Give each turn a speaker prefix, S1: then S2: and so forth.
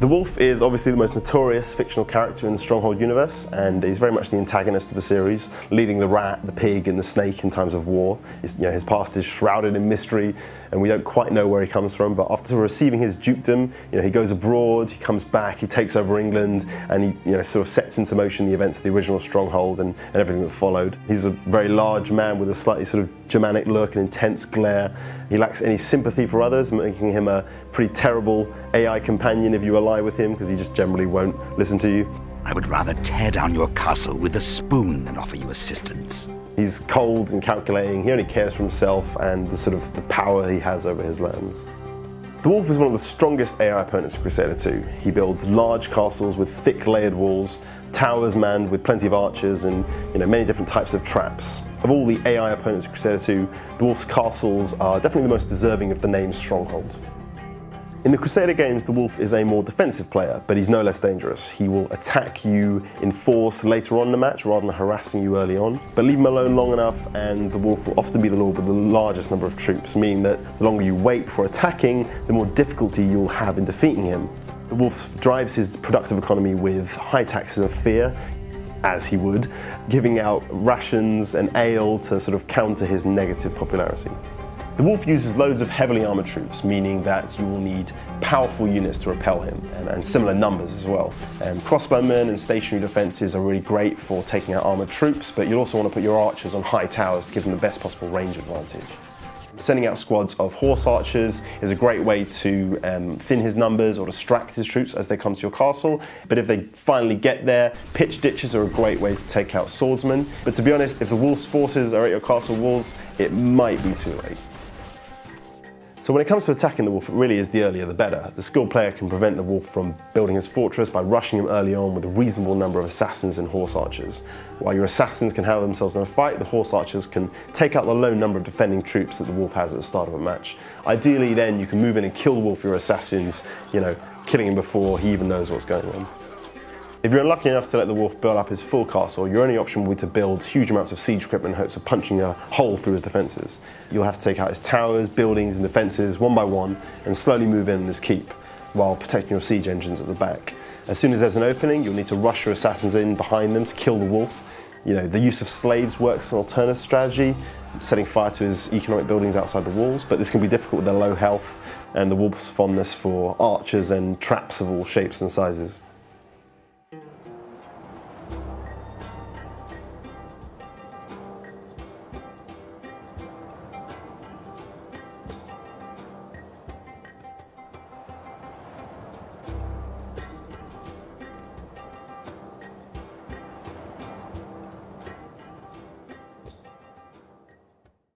S1: Wolf is obviously the most notorious fictional character in the Stronghold universe, and he's very much the antagonist of the series, leading the rat, the pig, and the snake in times of war. His past is shrouded in mystery, and we don't quite know where he comes from, but after receiving his dukedom, he goes abroad, he comes back, he takes over England, and he sort of sets into motion the events of the original Stronghold and everything that followed. He's a very large man with a slightly sort of Germanic look and intense glare. He lacks any sympathy for others, making him a pretty terrible AI companion if you ally with him, because he just generally won't listen to you.
S2: I would rather tear down your castle with a spoon than offer you assistance.
S1: He's cold and calculating, he only cares for himself and the power he has over his lands. The Wolf is one of the strongest AI opponents of Crusader 2. He builds large castles with thick layered walls, towers manned with plenty of archers, and many different types of traps. Of all the AI opponents of Crusader 2, the Wolf's castles are definitely the most deserving of the name Stronghold. In the Crusader games, the Wolf is a more defensive player, but he's no less dangerous. He will attack you in force later on in the match rather than harassing you early on. But leave him alone long enough and the Wolf will often be the lord with the largest number of troops, meaning that the longer you wait before attacking, the more difficulty you'll have in defeating him. The Wolf drives his productive economy with high taxes of fear, as he would, giving out rations and ale to sort of counter his negative popularity. The Wolf uses loads of heavily armoured troops, meaning that you will need powerful units to repel him, and similar numbers as well. Crossbowmen and stationary defences are really great for taking out armoured troops, but you'll also want to put your archers on high towers to give them the best possible range advantage. Sending out squads of horse archers is a great way to thin his numbers or distract his troops as they come to your castle, but if they finally get there, pitch ditches are a great way to take out swordsmen. But to be honest, if the Wolf's forces are at your castle walls, it might be too late. So when it comes to attacking the Wolf, it really is the earlier the better. The skilled player can prevent the Wolf from building his fortress by rushing him early on with a reasonable number of assassins and horse archers. While your assassins can handle themselves in a fight, the horse archers can take out the low number of defending troops that the Wolf has at the start of a match. Ideally then you can move in and kill the Wolf with your assassins, killing him before he even knows what's going on. If you're unlucky enough to let the Wolf build up his full castle, your only option will be to build huge amounts of siege equipment in hopes of punching a hole through his defences. You'll have to take out his towers, buildings and defences one by one and slowly move in on his keep, while protecting your siege engines at the back. As soon as there's an opening, you'll need to rush your assassins in behind them to kill the Wolf. The use of slaves works as an alternative strategy, setting fire to his economic buildings outside the walls, but this can be difficult with their low health and the Wolf's fondness for archers and traps of all shapes and sizes.